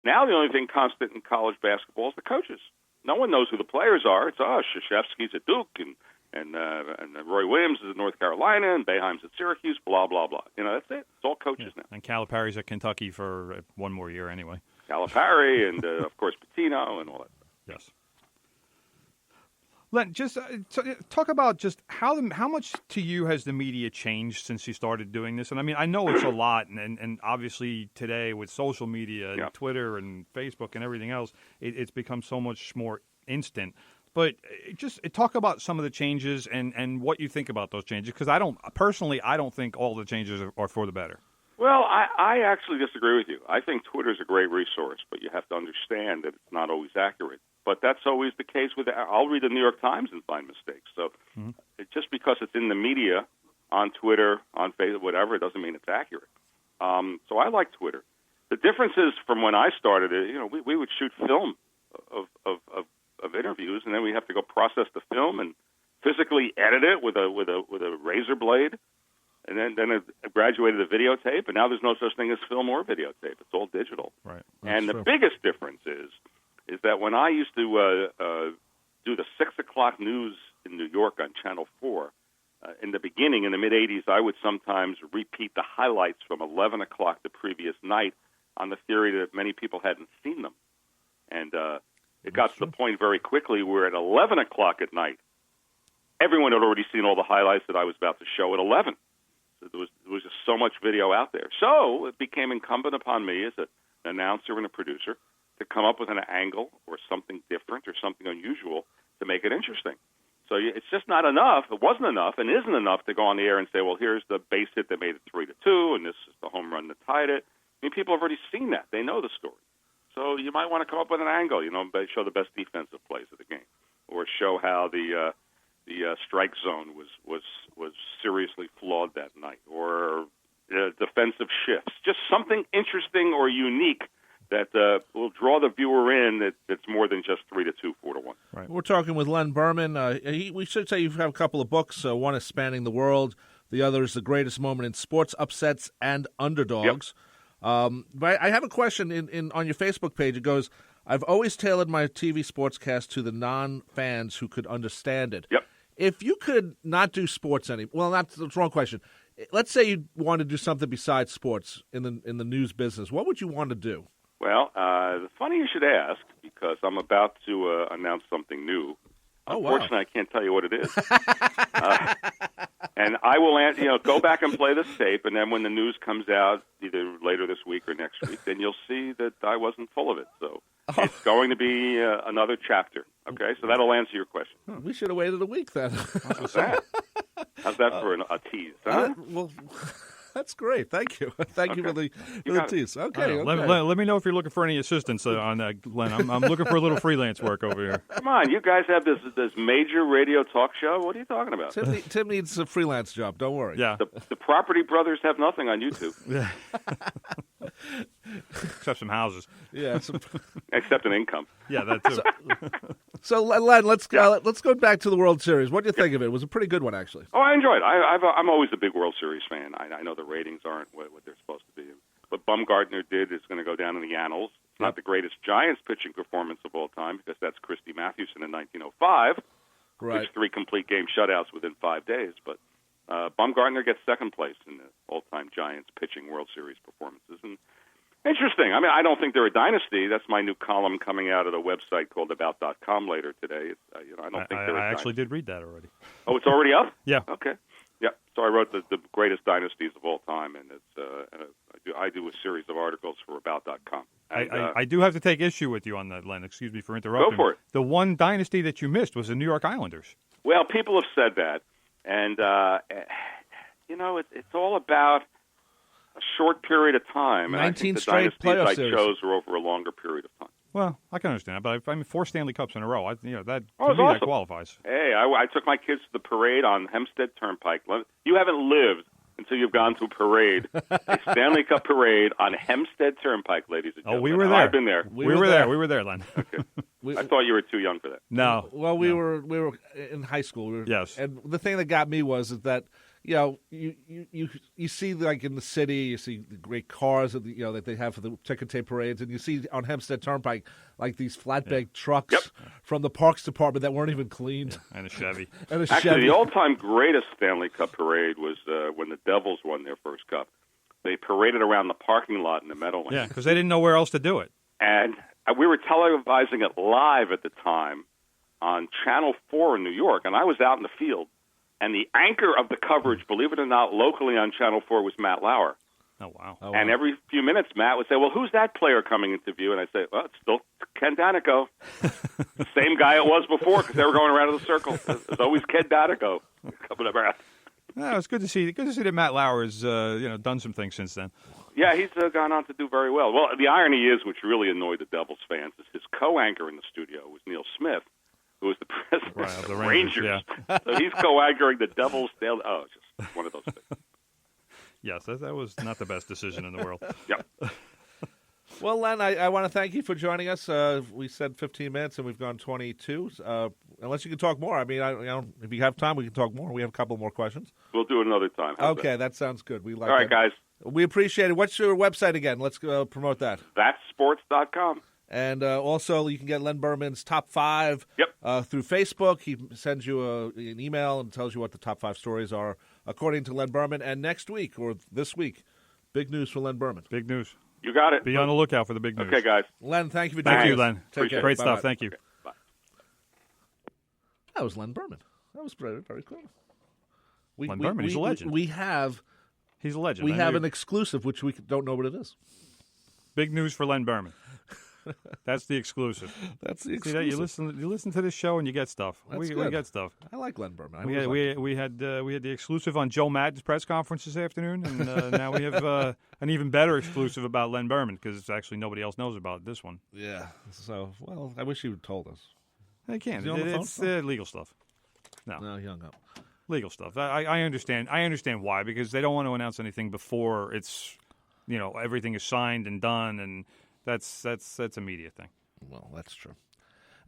Now the only thing constant in college basketball is the coaches. No one knows who the players are. It's, Krzyzewski's at Duke, and Roy Williams is at North Carolina, and Boeheim's at Syracuse, blah, blah, blah. That's it. It's all coaches now. And Calipari's at Kentucky for one more year anyway. Calipari and, of course, Pitino and all that stuff. Yes. Len, just talk about just how much to you has the media changed since you started doing this? And I mean, I know it's a lot, and obviously today with social media and Twitter and Facebook and everything else, it's become so much more instant. But just talk about some of the changes and what you think about those changes, because I don't think all the changes are for the better. Well, I actually disagree with you. I think Twitter is a great resource, but you have to understand that it's not always accurate. But that's always the case with. I'll read the New York Times and find mistakes. So just because it's in the media, on Twitter, on Facebook, whatever, it doesn't mean it's accurate. So I like Twitter. The difference is from when I started it. We would shoot film of interviews, and then we have to go process the film and physically edit it with a razor blade, and then it graduated to videotape. And now there's no such thing as film or videotape. It's all digital. Right. And the biggest difference is that when I used to do the 6 o'clock news in New York on Channel 4, in the beginning, in the mid-'80s, I would sometimes repeat the highlights from 11 o'clock the previous night on the theory that many people hadn't seen them. And it got to the point very quickly where at 11 o'clock at night, everyone had already seen all the highlights that I was about to show at 11. So there was just so much video out there. So it became incumbent upon me as an announcer and a producer to come up with an angle or something different or something unusual to make it interesting. So it's just not enough. It wasn't enough and isn't enough to go on the air and say, well, here's the base hit that made it 3-2, and this is the home run that tied it. I mean, people have already seen that. They know the story. So you might want to come up with an angle, show the best defensive plays of the game, or show how the strike zone was seriously flawed that night, or defensive shifts. Just something interesting or unique that will draw the viewer in that's more than just 3-2, 4-1. Right. We're talking with Len Berman. We should say you have a couple of books. One is Spanning the World. The other is The Greatest Moment in Sports, Upsets, and Underdogs. Yep. But I have a question on your Facebook page. It goes, I've always tailored my TV sportscast to the non-fans who could understand it. Yep. If you could not do sports that's the wrong question. Let's say you want to do something besides sports in the news business. What would you want to do? Well, funny you should ask, because I'm about to announce something new. Unfortunately, I can't tell you what it is. And I will, go back and play this tape, and then when the news comes out, either later this week or next week, then you'll see that I wasn't full of it. So it's going to be another chapter. Okay, so that'll answer your question. We should have waited a week then. How's that? How's that for a tease? Huh? Well, that's great. Thank you. Thank you for the tease. Okay. Let me know if you're looking for any assistance on that, Glenn. I'm looking for a little freelance work over here. Come on, you guys have this major radio talk show. What are you talking about? Tim needs a freelance job. Don't worry. Yeah. The Property Brothers have nothing on YouTube. Yeah. Except some houses. Yeah. Except an income. Yeah, that too. So Len, let's go back to the World Series. What do you think of it? It was a pretty good one, actually. Oh, I enjoyed it. I'm always a big World Series fan. I know the ratings aren't what they're supposed to be. What Bumgarner did is going to go down in the annals. It's not the greatest Giants pitching performance of all time, because that's Christy Mathewson in 1905, right. Which 3 complete game shutouts within 5 days. But Bumgarner gets second place in the all-time Giants pitching World Series performances. And interesting. I mean, I don't think they're a dynasty. That's my new column coming out at a website called About.com later today. I don't think they're a dynasty. I actually did read that already. Oh, it's already up? Yeah. Okay. Yeah. So I wrote the greatest dynasties of all time, and I do a series of articles for About.com. I do have to take issue with you on that, Len. Excuse me for interrupting. Go for it. The one dynasty that you missed was the New York Islanders. Well, people have said that, and it's all about a short period of time. 19 the straight dynasties playoff I series. chose were over a longer period of time. Well, I can understand that, but 4 Stanley Cups in a row. That awesome. that qualifies. Hey, I took my kids to the parade on Hempstead Turnpike. You haven't lived until you've gone to a parade, a Stanley Cup parade on Hempstead Turnpike, ladies and gentlemen. Oh, we were there. I've been there. We were there. We were there, Len. Okay. I thought you were too young for that. No. Well, we were in high school. Yes. And the thing that got me was that you see like in the city, you see the great cars that they have for the ticker tape parades, and you see on Hempstead Turnpike like these flatbed trucks from the Parks Department that weren't even cleaned, and a Chevy. Actually, the all-time greatest Stanley Cup parade was when the Devils won their first cup. They paraded around the parking lot in the Meadowlands. Yeah, because they didn't know where else to do it. And we were televising it live at the time on Channel 4 in New York, and I was out in the field. And the anchor of the coverage, believe it or not, locally on Channel 4 was Matt Lauer. Oh, wow. And every few minutes, Matt would say, well, who's that player coming into view? And I'd say, well, it's still Ken Danico. Same guy it was before because they were going around in the circle. It's always Ken Danico coming around. Yeah, it's good to see that Matt Lauer has done some things since then. Yeah, he's gone on to do very well. Well, the irony is, which really annoyed the Devils fans, is his co-anchor in the studio was Neil Smith, who was the president of the Rangers. Yeah. So he's co-anchoring the Devils. Just one of those things. Yes, that was not the best decision in the world. Yep. Well, Len, I want to thank you for joining us. We said 15 minutes, and we've gone 22. Unless you can talk more. I mean, if you have time, we can talk more. We have a couple more questions. We'll do it another time. Okay, that sounds good. We like All right, that. guys. We appreciate it. What's your website again? Let's promote that. ThatSports.com. And also, you can get Len Berman's top 5 through Facebook. He sends you an email and tells you what the top 5 stories are, according to Len Berman. And next week, or this week, big news for Len Berman. Big news. You got it. Be on the lookout for the big news. Okay, guys. Len, thank you for joining us. Thank you, Len. Take care. Great Bye-bye. stuff. Thank you. Okay, bye. That was Len Berman. That was very, very cool. Len Berman, he's a legend. He's a legend. We have an exclusive, which we don't know what it is. Big news for Len Berman. That's the exclusive. That's the exclusive. exclusive. You listen to this show and you get stuff. We get stuff. I like Len Berman. We had the exclusive on Joe Madden's press conference this afternoon, and now we have an even better exclusive about Len Berman because actually nobody else knows about this one. Yeah. So, well, I wish you had told us. I can't. It's legal stuff. No, he hung up. Legal stuff. I understand. I understand why, because they don't want to announce anything before it's, everything is signed and done, and that's a media thing. Well, that's true.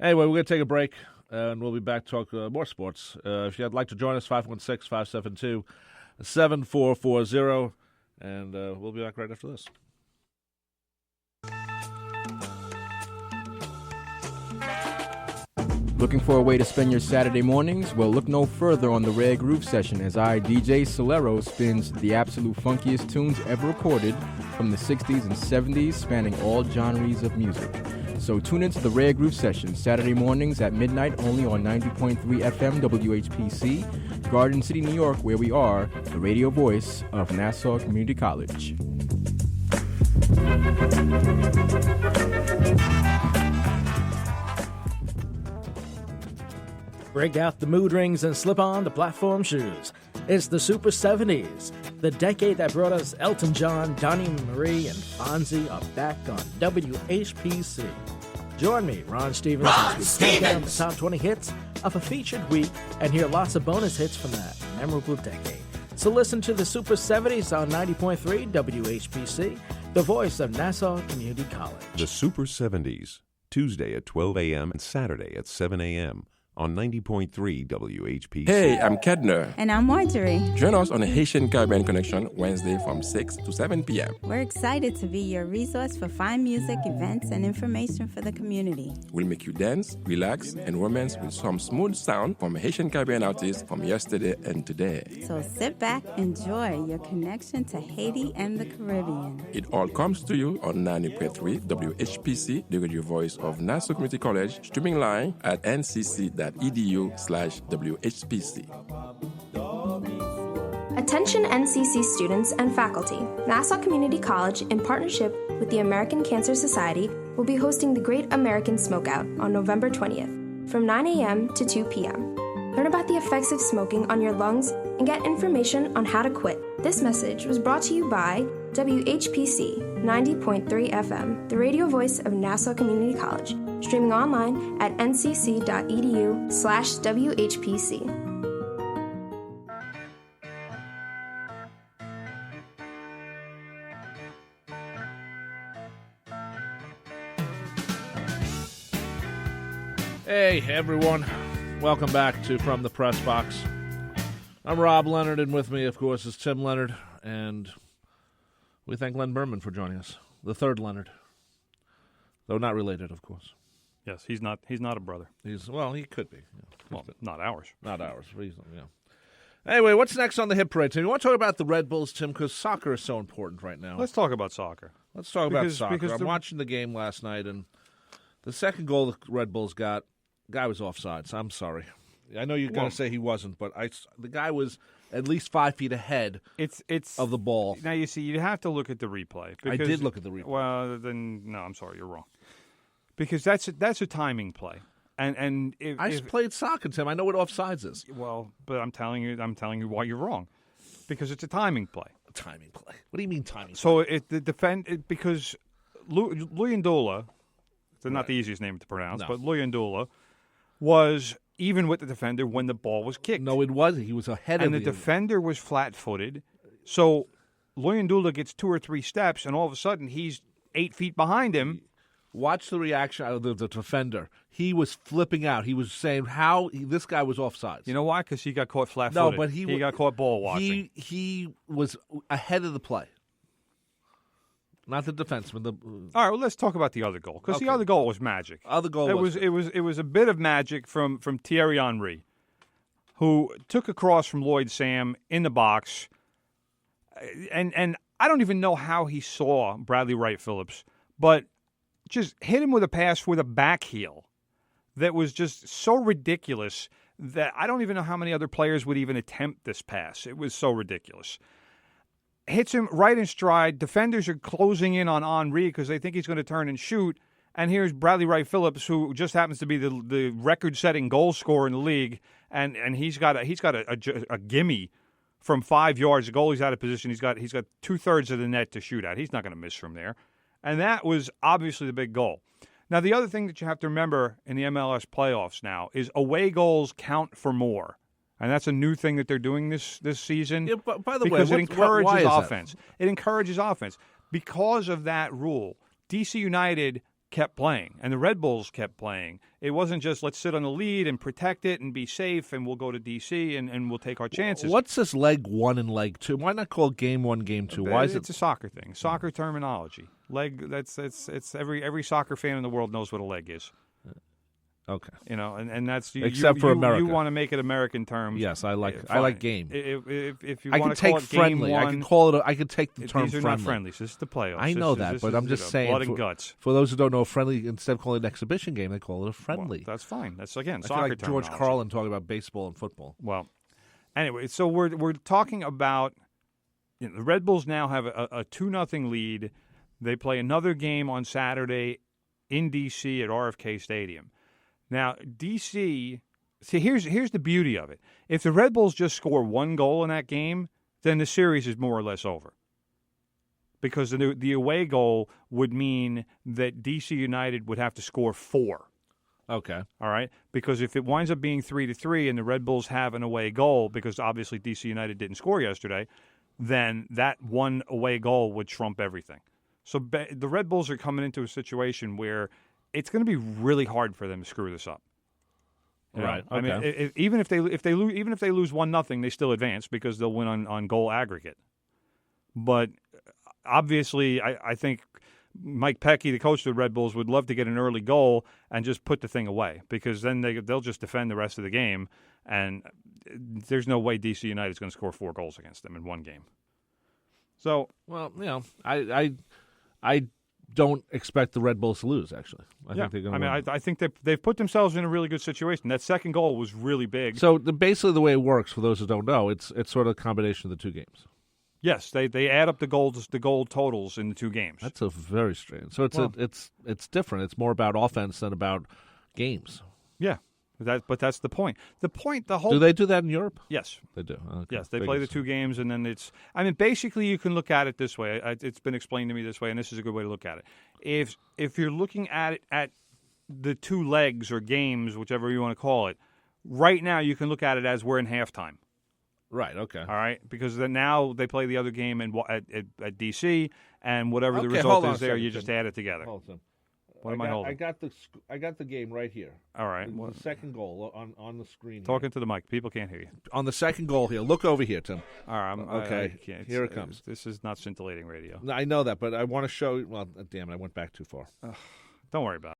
Anyway, we're going to take a break, and we'll be back to talk more sports. If you'd like to join us, 516-572-7440, and we'll be back right after this. Looking for a way to spend your Saturday mornings? Well, look no further on the Rare Groove Session as I, DJ Solero, spins the absolute funkiest tunes ever recorded from the 60s and 70s, spanning all genres of music. So tune into the Rare Groove Session Saturday mornings at midnight only on 90.3 FM WHPC, Garden City, New York, where we are the radio voice of Nassau Community College. Break out the mood rings and slip on the platform shoes. It's the Super 70s. The decade that brought us Elton John, Donnie Marie, and Fonzie are back on WHPC. Join me, Ron Stevens, as we break down the top 20 hits of a featured week and hear lots of bonus hits from that memorable decade. So listen to the Super 70s on 90.3 WHPC, the voice of Nassau Community College. The Super 70s, Tuesday at 12 a.m. and Saturday at 7 a.m. on 90.3 WHPC. Hey, I'm Kedner. And I'm Marjorie. Join us on the Haitian Caribbean Connection Wednesday from 6 to 7 p.m. We're excited to be your resource for fine music, events, and information for the community. We'll make you dance, relax, and romance with some smooth sound from Haitian Caribbean artists from yesterday and today. So sit back, enjoy your connection to Haiti and the Caribbean. It all comes to you on 90.3 WHPC, the radio voice of Nassau Community College, streaming live at ncc.edu/WHPC. Attention NCC students and faculty. Nassau Community College, in partnership with the American Cancer Society, will be hosting the Great American Smokeout on November 20th from 9 a.m. to 2 p.m. Learn about the effects of smoking on your lungs and get information on how to quit. This message was brought to you by WHPC 90.3 FM, the radio voice of Nassau Community College, streaming online at ncc.edu/WHPC. Hey, everyone. Welcome back to From the Pressbox. I'm Rob Leonard, and with me, of course, is Tim Leonard, and we thank Len Berman for joining us, the third Leonard, though not related, of course. Yes, he's not a brother. He could be. Well, not ours. Not ours. Anyway, what's next on the hit parade, Tim? You want to talk about the Red Bulls, Tim, because soccer is so important right now. Let's talk about soccer. Let's talk about soccer. I'm watching the game last night, and the second goal the Red Bulls got, guy was offsides. I'm sorry. I know you're going to say he wasn't, but the guy was at least 5 feet ahead of the ball. Now, you see, you have to look at the replay. I did look at the replay. Well, then, no, I'm sorry, you're wrong. Because that's a timing play. And I played soccer, Tim. I know what offsides is. Well, but I'm telling you why you're wrong. Because it's a timing play. A timing play. What do you mean timing play? So because Luyandula, not the easiest name to pronounce, but Luyandula was even with the defender when the ball was kicked. No, it wasn't. He was ahead of the defender was flat-footed. So Luyandula gets 2 or 3 steps, and all of a sudden he's 8 feet behind him. Watch the reaction of the defender. He was flipping out. He was saying this guy was offsides. You know why? Because he got caught flat-footed. No, but he got caught ball watching. He was ahead of the play. Not the defenseman. All right, well, let's talk about the other goal, because the other goal was magic. It was a bit of magic from Thierry Henry, who took a cross from Lloyd Sam in the box, and I don't even know how he saw Bradley Wright Phillips, but just hit him with a pass with a back heel that was just so ridiculous that I don't even know how many other players would even attempt this pass. It was so ridiculous. Hits him right in stride. Defenders are closing in on Henry because they think he's going to turn and shoot. And here's Bradley Wright Phillips, who just happens to be the record-setting goal scorer in the league, and he's got a gimme from 5 yards. The goalie's out of position. He's got 2/3 of the net to shoot at. He's not going to miss from there. And that was obviously the big goal. Now, the other thing that you have to remember in the MLS playoffs now is away goals count for more. And that's a new thing that they're doing this season. Yeah, by the because way, it encourages offense. That? It encourages offense. Because of that rule, DC United kept playing, and the Red Bulls kept playing. It wasn't just let's sit on the lead and protect it and be safe, and we'll go to DC and we'll take our chances. What's this leg 1 and leg 2? Why not call game 1, game 2? Why is It's a soccer thing, soccer terminology. Leg. It's every soccer fan in the world knows what a leg is. Okay, and that's except for America. You want to make it American terms. Yes, I like game. If you I want can to call take it friendly. game 1, I can call it. I can take the term these are friendly. not friendlies. This is the playoffs. I know that, but I'm just saying. Blood and guts. For those who don't know, friendly, instead of calling it an exhibition game, they call it a friendly. Well, that's fine. That's again I soccer feel like George terminology. Carlin talking about baseball and football. Well, anyway, so we're talking about the Red Bulls now have a 2-0 lead. They play another game on Saturday in D.C. at RFK Stadium. Now, D.C., see, here's the beauty of it. If the Red Bulls just score 1 goal in that game, then the series is more or less over. Because the away goal would mean that D.C. United would have to score 4. Okay. All right? Because if it winds up being 3-3 and the Red Bulls have an away goal, because obviously D.C. United didn't score yesterday, then that 1 away goal would trump everything. So the Red Bulls are coming into a situation where it's going to be really hard for them to screw this up. Right. Okay. I mean, even if they lose 1-0, they still advance because they'll win on goal aggregate. But obviously, I think Mike Pecky, the coach of the Red Bulls, would love to get an early goal and just put the thing away, because then they'll just defend the rest of the game, and there's no way DC United is going to score 4 goals against them in one game. So, well, I don't expect the Red Bulls to lose, actually. I think they're going to win. I think they've put themselves in a really good situation. That second goal was really big. So basically the way it works, for those who don't know, it's sort of a combination of the 2 games. Yes, they add up the goal totals in the 2 games. That's a very strange. So it's different. It's more about offense than about games. Yeah. But that's the point. Do they do that in Europe? Yes. They do. Okay. Yes, they play the 2 games, and then basically you can look at it this way. It's been explained to me this way, and this is a good way to look at it. If you're looking at it at the 2 legs or games, whichever you want to call it, right now you can look at it as we're in halftime. Right, okay. All right, because then now they play the other game at D.C., and whatever the result is there, you just add it together. Hold on. What am I holding? I got the game right here. All right. The second goal on the screen. Talking to the mic. People can't hear you. On the second goal here. Look over here, Tim. All right. Okay. Here it comes. This is not scintillating radio. I know that, but I want to show. Well, damn it! I went back too far. Don't worry about it.